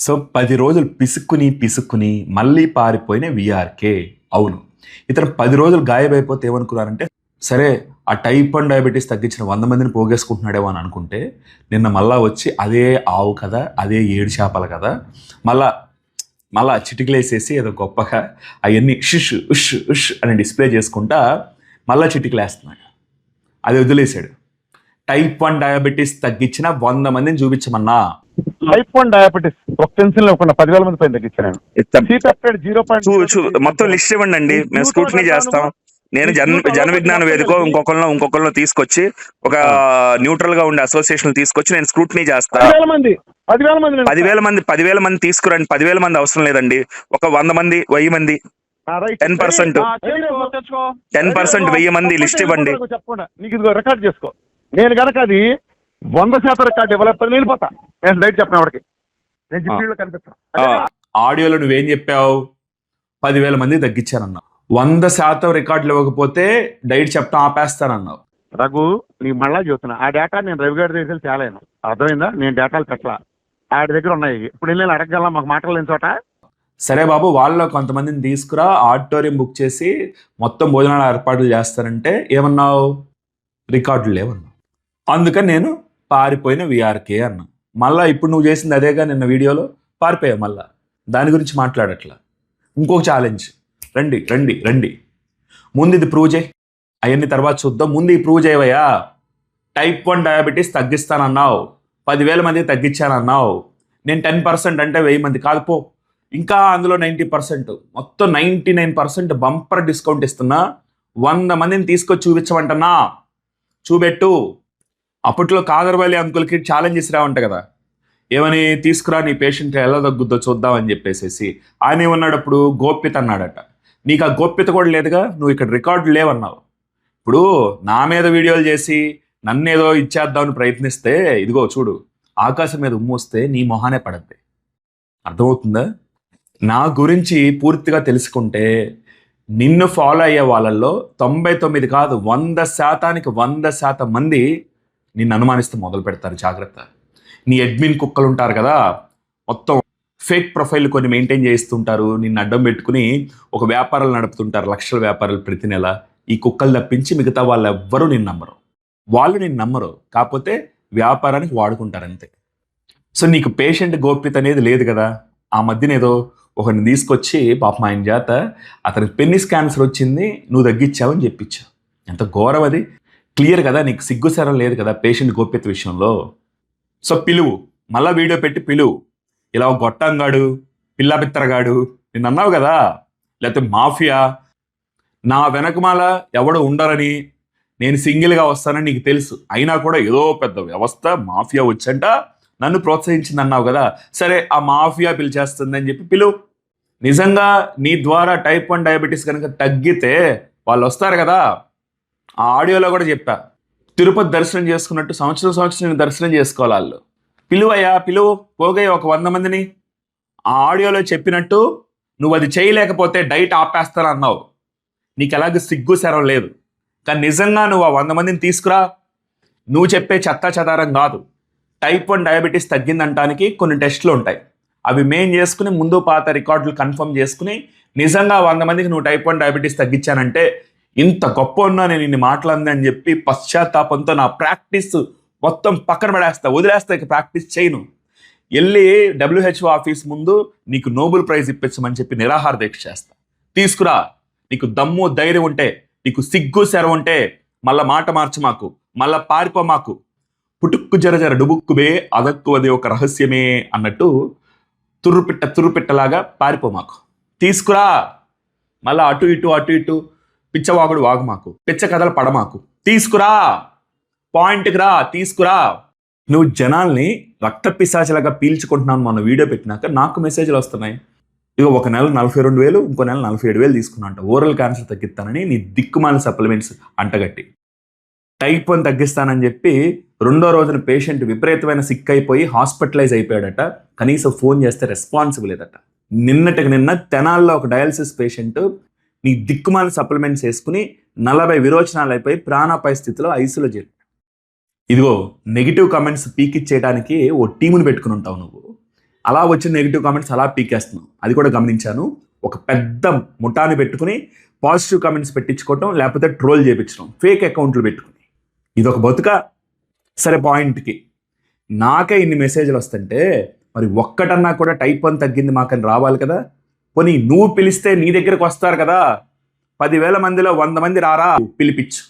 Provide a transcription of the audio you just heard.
So 10 రోజులు పిసుక్కుని మళ్ళీ పారిపోయిన వీఆర్‌కే. అవును. ఇతను 10 రోజులు గాయమైపోతే ఏమనుకున్నారంటే, సరే ఆ టైప్ 1 డయాబెటిస్ తగ్గించిన 100 మందిని పోగేసుకుంటున్నాడేమో అని అనుకుంటే, నిన్న మళ్ళా వచ్చి అదే ఆవు కథ, అదే 7 చేపల కథ, మళ్ళా చిటికలేసేసి ఏదో గొప్పగా అయన్నీ షుష్, ఉష్, ఉష్ అని డిస్‌ప్లే చేసుకుంటా మళ్ళా చిటికలేస్తున్నాడు. అది వదిలేసాడు. టైప్ 1 డయాబెటిస్ తగ్గించిన 100 మందిని చూపించమన్నా. టైప్ 1 డయాబెటిస్ ఒక టెన్షన్ లేకుండా 10,000 మంది పైన తగ్గించాను. C-peptide 0.0 మొత్తం లిస్ట్ ఇవ్వండి అండి, మేము స్క్రూటినీ చేస్తాం. నేను జన విజ్ఞాన వేదికో ఇంకొకరిలో తీసుకొచ్చి ఒక న్యూట్రల్ గా ఉండే అసోసియేషన్ తీసుకొచ్చి నేను స్క్రూటినీ చేస్తా. 10,000 మంది తీసుకురండి. 10,000 మంది అవసరం లేదండి, ఒక 100 మంది 1000 మంది 10% 10% 1000 మంది లిస్ట్ ఇవ్వండి. చెప్పకుండా నీకు ఇదిగో రికార్డ్ చేసుకో. నేను కనుక అది 100% రికార్డ్ ఇవ్వలేకపోతే నేను పోతా. నేను డైట్ చెప్పిన వాడికి నేను జిప్లో కనిపిస్తాను. ఆడియోలో నువ్వేం చెప్పావు? 10,000 మంది తగ్గించానన్నావు. 100% రికార్డులు ఇవ్వకపోతే డైట్ చెప్తా ఆపేస్తానన్నావు. రఘు నీకు మళ్ళా చూస్తున్నా, ఆ డేటా నేను రవి గారి దగ్గర తేలేను. అర్థమైందా? నేను డేటాలు పెట్టలా, ఆడి దగ్గర ఉన్నాయి. ఇప్పుడు వెళ్ళి అడగగల మాకు మాటలు లేని చోట. సరే బాబు, వాళ్ళలో కొంతమందిని తీసుకురా, ఆడిటోరియం బుక్ చేసి మొత్తం భోజనాలు ఏర్పాట్లు చేస్తారంటే ఏమన్నావు? రికార్డులు లేవన్నావు. అందుకని నేను పారిపోయిన వీఆర్‌కే అన్నా. మళ్ళీ ఇప్పుడు నువ్వు చేసింది అదేగా నిన్న వీడియోలో, పారిపోయావు. మళ్ళా దాని గురించి మాట్లాడట్లా. ఇంకొక ఛాలెంజ్, రండి రండి రండి, ముందు ఇది ప్రూవ్ చేయి, అవన్నీ తర్వాత చూద్దాం. ముందు ఈ ప్రూవ్ చేయవయ్యా. టైప్ 1 డయాబెటీస్ తగ్గిస్తానన్నావు, 10,000 మంది తగ్గించానన్నావు. నేను 10% అంటే 1000 మంది కాదు పో, ఇంకా అందులో 90%, మొత్తం 99% బంపర్ డిస్కౌంట్ ఇస్తున్నా. 100 మందిని తీసుకొచ్చి చూపించమంటున్నా, చూపెట్టు. అప్పట్లో కాదర్వాలి అంకుల్కి ఛాలెంజ్ ఇసిరావంట కదా, ఏమని? తీసుకురా నీ పేషెంట్ ఎలా తగ్గుద్దో చూద్దామని చెప్పేసి. ఆయన ఏమన్నాడు అప్పుడు? గోప్యత అన్నాడట. నీకు ఆ గోప్యత కూడా లేదుగా, నువ్వు ఇక్కడ రికార్డు లేవన్నావు. ఇప్పుడు నా మీద వీడియోలు చేసి నన్నేదో ఇచ్చేద్దామని ప్రయత్నిస్తే ఇదిగో చూడు, ఆకాశం మీద ఉమ్మొస్తే నీ మొహానే పడద్ది. అర్థమవుతుందా? నా గురించి పూర్తిగా తెలుసుకుంటే నిన్ను ఫాలో అయ్యే వాళ్ళల్లో 99 కాదు 100% మంది నిన్ను అనుమానిస్తూ మొదలు పెడతారు. జాగ్రత్త. నీ అడ్మిన్ కుక్కలు ఉంటారు కదా, మొత్తం ఫేక్ ప్రొఫైల్ కొన్ని మెయింటైన్ చేస్తుంటారు, నిన్ను అడ్డం పెట్టుకుని ఒక వ్యాపారాలు నడుపుతుంటారు, లక్షల వ్యాపారాలు ప్రతి నెల. ఈ కుక్కలు తప్పించి మిగతా వాళ్ళు ఎవ్వరూ నిన్ను నమ్మరు. వాళ్ళు నిన్ను నమ్మరు, కాకపోతే వ్యాపారానికి వాడుకుంటారు అంతే. సో నీకు పేషెంట్ గోప్యత అనేది లేదు కదా. ఆ మధ్యన ఏదో ఒకరిని తీసుకొచ్చి పాపం ఆయన చేత అతనికి పెన్నిస్ క్యాన్సర్ వచ్చింది, నువ్వు తగ్గించావని చెప్పించావు. ఎంత ఘోరం అది. క్లియర్ కదా, నీకు సిగ్గుసరం లేదు కదా పేషెంట్ గోప్యత విషయంలో. సో పిలువు, మళ్ళా వీడియో పెట్టి పిలువు. ఇలా ఒక గొట్టంగాడు, పిల్ల బిత్తరగాడు నిన్ను అన్నావు కదా, లేకపోతే మాఫియా, నా వెనకమాల ఎవడు ఉండరని, నేను సింగిల్గా వస్తానని నీకు తెలుసు. అయినా కూడా ఏదో పెద్ద వ్యవస్థ మాఫియా వచ్చంట నన్ను ప్రోత్సహించింది అన్నావు కదా. సరే, ఆ మాఫియా పిలిచేస్తుందని చెప్పి పిలువు. నిజంగా నీ ద్వారా టైప్ 1 డయాబెటీస్ కనుక తగ్గితే వాళ్ళు వస్తారు కదా. ఆ ఆడియోలో కూడా చెప్పా, తిరుపతి దర్శనం చేసుకున్నట్టు సంవత్సరం దర్శనం చేసుకోవాలి వాళ్ళు. పిలువయ్యా, పిలువు, పోగయ్య ఒక 100 మందిని. ఆ ఆడియోలో చెప్పినట్టు నువ్వు అది చేయలేకపోతే డైట్ ఆపేస్తానన్నావు. నీకు ఎలాగ సిగ్గు శరం లేదు. కానీ నిజంగా నువ్వు ఆ 100 మందిని తీసుకురా. నువ్వు చెప్పే చెత్తా చెదారం కాదు. టైప్ 1 డయాబెటీస్ తగ్గిందంటానికి కొన్ని టెస్టులు ఉంటాయి, అవి మెయిన్ చేసుకుని ముందు పాత రికార్డులు కన్ఫర్మ్ చేసుకుని నిజంగా 100 మందికి నువ్వు టైప్ 1 డయాబెటీస్ తగ్గించానంటే ఇంత గొప్ప ఉన్నా నేను ఇన్ని మాటలంది అని చెప్పి పశ్చాత్తాపంతో నా ప్రాక్టీస్ మొత్తం పక్కన పడేస్తా, వదిలేస్తా, ఇక ప్రాక్టీస్ చేయను. వెళ్ళి WHO ఆఫీస్ ముందు నీకు నోబెల్ ప్రైజ్ ఇప్పించమని చెప్పి నిరాహార దీక్ష చేస్తా. తీసుకురా. నీకు దమ్ము ధైర్యం ఉంటే, నీకు సిగ్గు శరం ఉంటే మళ్ళా మాట మార్చు మాకు, మళ్ళా పారిపో మాకు. పుటుక్కు జర డుబుక్కుబే అదక్కువది ఒక రహస్యమే అన్నట్టు తుర్రుపిట్టలాగా పారిపో మాకు. తీసుకురా. మళ్ళా అటు ఇటు పిచ్చవాగుడు వాగు మాకు, పిచ్చ కథలు పడమాకు. తీసుకురా, పాయింట్కి రా, తీసుకురా. నువ్వు జనాల్ని రక్త పిశాచలాగా పీల్చుకుంటున్నాను మొన్న వీడియో పెట్టినాక నాకు మెసేజ్లు వస్తున్నాయి. ఇక ఒక నెల 42,000, ఇంకో నెల 47,000 తీసుకున్నాంట ఓరల్ క్యాన్సర్ తగ్గిస్తానని నీ దిక్కుమాల సప్లిమెంట్స్ అంటగట్టి. టైప్ 1 తగ్గిస్తానని చెప్పి 2వ రోజున పేషెంట్ విపరీతమైన సిక్ అయిపోయి హాస్పిటలైజ్ అయిపోయాడట. కనీసం ఫోన్ చేస్తే రెస్పాన్సిబుల్ లేదట. నిన్న తెనాల్లో ఒక డయాలసిస్ పేషెంట్ నీ దిక్కుమాల సప్లిమెంట్స్ వేసుకుని 40 విరోచనాలు అయిపోయి ప్రాణాపాయ స్థితిలో ఐసీలో చేరు. ఇదిగో నెగిటివ్ కమెంట్స్ పీకిచ్చేయడానికి ఓ టీముని పెట్టుకుని ఉంటావు నువ్వు. అలా వచ్చిన నెగిటివ్ కామెంట్స్ అలా పీకేస్తున్నాం. అది కూడా గమనించాను. ఒక పెద్ద ముఠాని పెట్టుకుని పాజిటివ్ కామెంట్స్ పెట్టించుకోవటం, లేకపోతే ట్రోల్ చేయించడం ఫేక్ అకౌంట్లు పెట్టుకుని. ఇదొక బతుక. సరే, పాయింట్కి, నాకే ఇన్ని మెసేజ్లు వస్తుంటే మరి ఒక్కటన్నా కూడా టైప్ 1 తగ్గింది మాకని రావాలి కదా. పోనీ నువ్వు పిలిస్తే నీ దగ్గరకు వస్తారు కదా. 10,000 మందిలో 100 మంది రారా, పిలిపించు.